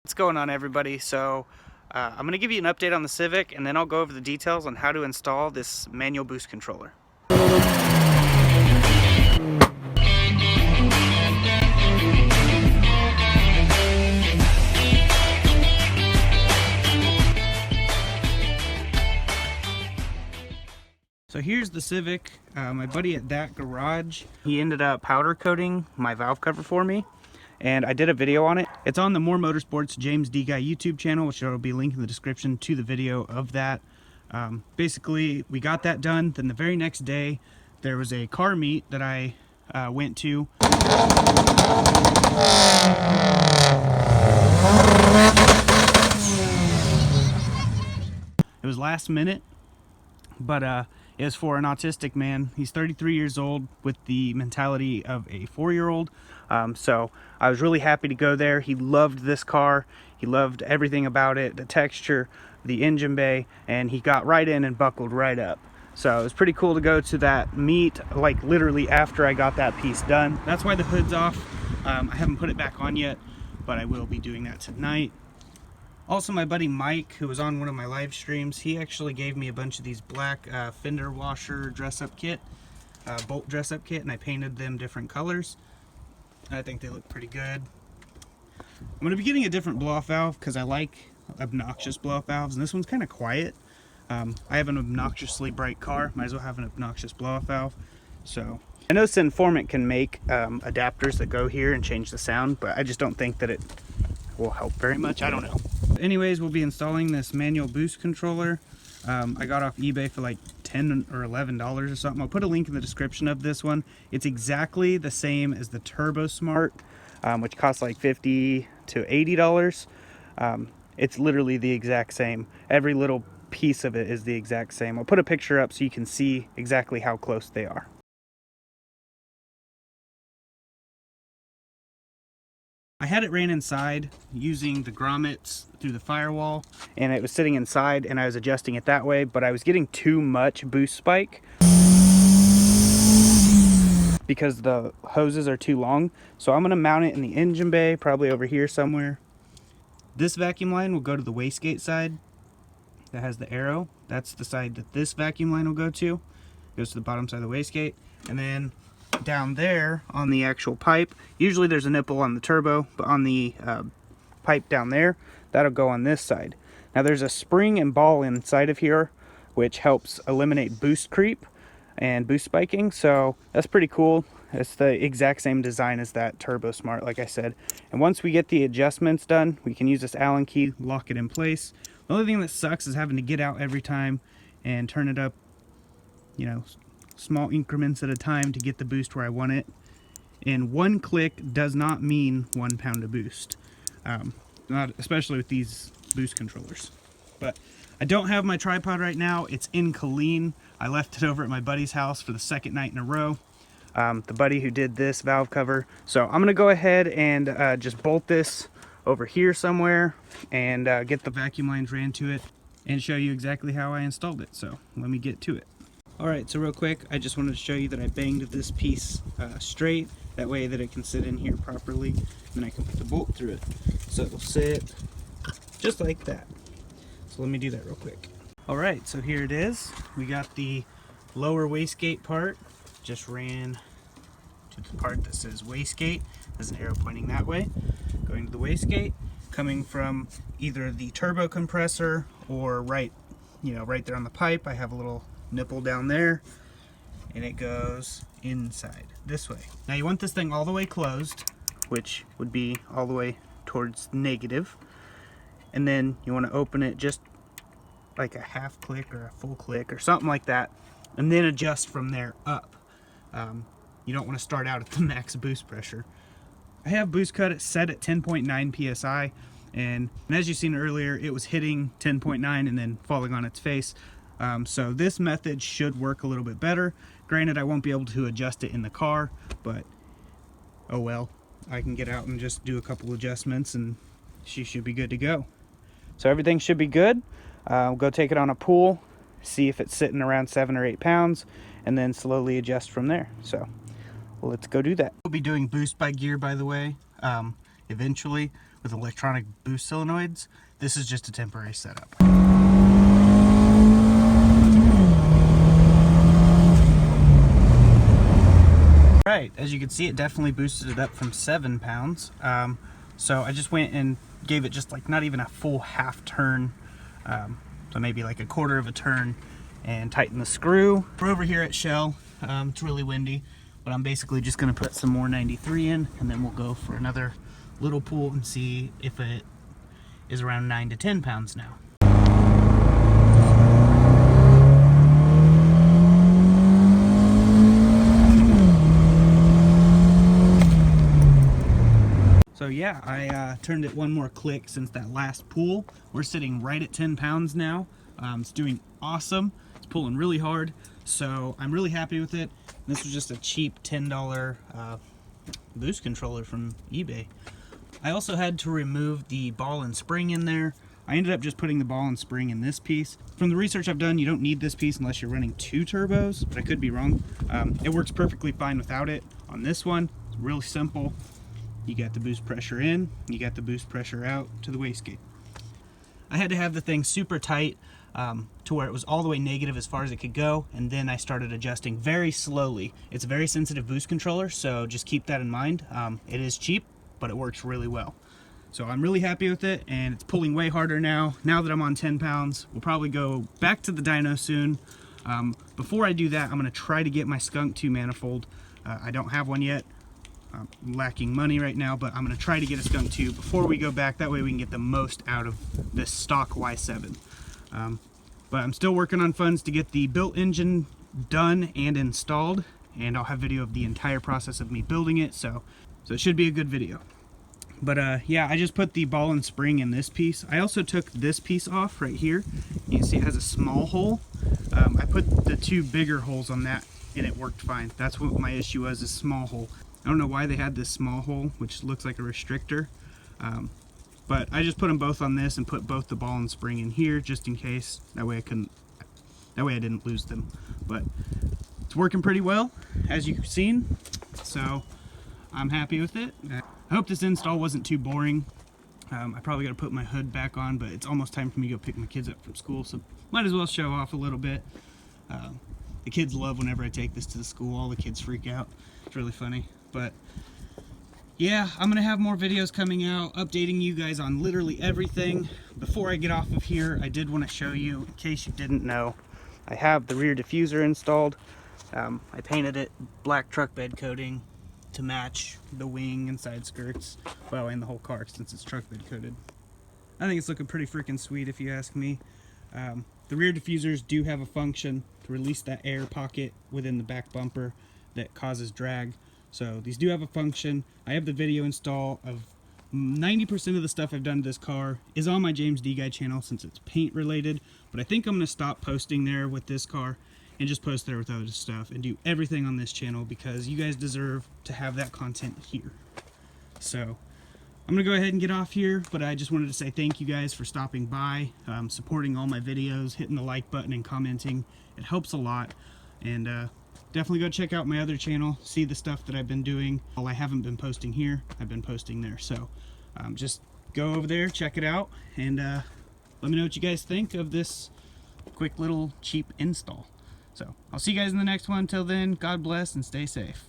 What's going on, everybody? So I'm going to give you an update on the Civic, and then I'll go over the details on how to install this manual boost controller. So here's the Civic. My buddy at that garage, he ended up powder coating my valve cover for me, and I did a video on it. It's on the More Motorsports James D Guy YouTube channel, which will be linked in the description to the video of that. Basically, we got that done. Then the very next day, there was a car meet that I went to. It was last minute, but it was for an autistic man. He's 33 years old with the mentality of a 4-year-old. So I was really happy to go there. He loved this car. He loved everything about it, the texture, the engine bay, and he got right in and buckled right up. So it was pretty cool to go to that meet, like literally after I got that piece done. That's why the hood's off. I haven't put it back on yet, but I will be doing that tonight. Also, my buddy Mike, who was on one of my live streams, he actually gave me a bunch of these black fender washer dress-up kit, bolt dress-up kit, and I painted them different colors. I think they look pretty good. I'm going to be getting a different blow-off valve because I like obnoxious blow-off valves, and this one's kind of quiet. I have an obnoxiously bright car, might as well have an obnoxious blow-off valve. So I know Synformant can make adapters that go here and change the sound, but I just don't think that it will help very much. I don't know. Anyways, we'll be installing this manual boost controller. I got off eBay for like $10 or $11 or something. I'll put a link in the description of this one. It's exactly the same as the Turbo Smart, which costs like $50 to $80. It's literally the exact same. Every little piece of it is the exact same. I'll put a picture up so you can see exactly how close they are. I had it ran inside using the grommets through the firewall, and it was sitting inside and I was adjusting it that way, but I was getting too much boost spike because the hoses are too long. So I'm going to mount it in the engine bay, probably over here somewhere. This vacuum line will go to the wastegate side that has the arrow. That's the side that this vacuum line will go to. It goes to the bottom side of the wastegate. And then down there on the actual pipe, usually there's a nipple on the turbo, but on the pipe down there, that'll go on this side. Now there's a spring and ball inside of here which helps eliminate boost creep and boost spiking, so that's pretty cool. It's the exact same design as that Turbo Smart, like I said. And once we get the adjustments done, we can use this Allen key, lock it in place. The only thing that sucks is having to get out every time and turn it up, you know, small increments at a time to get the boost where I want it. And one click does not mean 1 pound of boost, not especially with these boost controllers. But I don't have my tripod right now. It's in Killeen. I left it over at my buddy's house for the second night in a row. The buddy who did this valve cover. So I'm gonna go ahead and just bolt this over here somewhere and get the vacuum lines ran to it and show you exactly how I installed it. So let me get to it. Alright, so real quick, I just wanted to show you that I banged this piece straight, that way that it can sit in here properly, and then I can put the bolt through it. So it'll sit just like that. So let me do that real quick. Alright, so here it is. We got the lower wastegate part, just ran to the part that says wastegate. There's an arrow pointing that way, going to the wastegate, coming from either the turbo compressor or right there on the pipe. I have a little nipple down there, and it goes inside this way. Now you want this thing all the way closed, which would be all the way towards negative, and then you want to open it just like a half click or a full click or something like that, and then adjust from there up. You don't want to start out at the max boost pressure. I have boost cut set at 10.9 psi, and as you've seen earlier, it was hitting 10.9 and then falling on its face. So this method should work a little bit better. Granted, I won't be able to adjust it in the car, but oh well. I can get out and just do a couple adjustments and she should be good to go. So everything should be good. We'll go take it on a pull, see if it's sitting around 7 or 8 pounds, and then slowly adjust from there. So let's go do that. We'll be doing boost by gear, by the way, eventually. with electronic boost solenoids. This is just a temporary setup. Right, as you can see, it definitely boosted it up from 7 pounds. So I just went and gave it just like not even a full half turn, so maybe like a quarter of a turn, and tighten the screw. We're over here at Shell. It's really windy, but I'm basically just going to put some more 93 in, and then we'll go for another little pull and see if it is around 9 to 10 pounds now. So yeah, I turned it one more click since that last pull. We're sitting right at 10 pounds now. It's doing awesome. It's pulling really hard, so I'm really happy with it. This was just a cheap $10 boost controller from eBay. I also had to remove the ball and spring in there. I ended up just putting the ball and spring in this piece. From the research I've done, you don't need this piece unless you're running 2 turbos, but I could be wrong. It works perfectly fine without it. On this one, it's really simple. You got the boost pressure in, you got the boost pressure out to the wastegate. I had to have the thing super tight to where it was all the way negative as far as it could go, and then I started adjusting very slowly. It's a very sensitive boost controller, so just keep that in mind. It is cheap, but it works really well. So I'm really happy with it, and it's pulling way harder now. Now that I'm on 10 pounds, we'll probably go back to the dyno soon. Before I do that, I'm gonna try to get my Skunk 2 manifold. I don't have one yet. I'm lacking money right now, but I'm going to try to get a Skunk 2 before we go back. That way we can get the most out of this stock Y7. But I'm still working on funds to get the built engine done and installed, and I'll have video of the entire process of me building it, so it should be a good video. But yeah, I just put the ball and spring in this piece. I also took this piece off right here. You can see it has a small hole. I put the 2 bigger holes on that, and it worked fine. That's what my issue was, is small hole. I don't know why they had this small hole, which looks like a restrictor, but I just put them both on this and put both the ball and spring in here just in case. That way I didn't lose them. But it's working pretty well, as you've seen, so I'm happy with it. I hope this install wasn't too boring. I probably got to put my hood back on, but it's almost time for me to go pick my kids up from school, so might as well show off a little bit. The kids love whenever I take this to the school. All the kids freak out. It's really funny. But yeah, I'm gonna have more videos coming out updating you guys on literally everything. Before I get off of here, I did want to show you, in case you didn't know, I have the rear diffuser installed. I painted it black truck bed coating to match the wing and side skirts, well, and the whole car since it's truck bed coated. I think it's looking pretty freaking sweet if you ask me. The rear diffusers do have a function to release that air pocket within the back bumper that causes drag. So these do have a function. I have the video install of 90% of the stuff I've done to this car is on my James D Guy channel since it's paint related, but I think I'm going to stop posting there with this car and just post there with other stuff and do everything on this channel because you guys deserve to have that content here. So I'm going to go ahead and get off here, but I just wanted to say thank you guys for stopping by, supporting all my videos, hitting the like button and commenting. It helps a lot. And definitely go check out my other channel, see the stuff that I've been doing. All I haven't been posting here, I've been posting there. So just go over there, check it out, and let me know what you guys think of this quick little cheap install. So I'll see you guys in the next one. Till then, God bless and stay safe.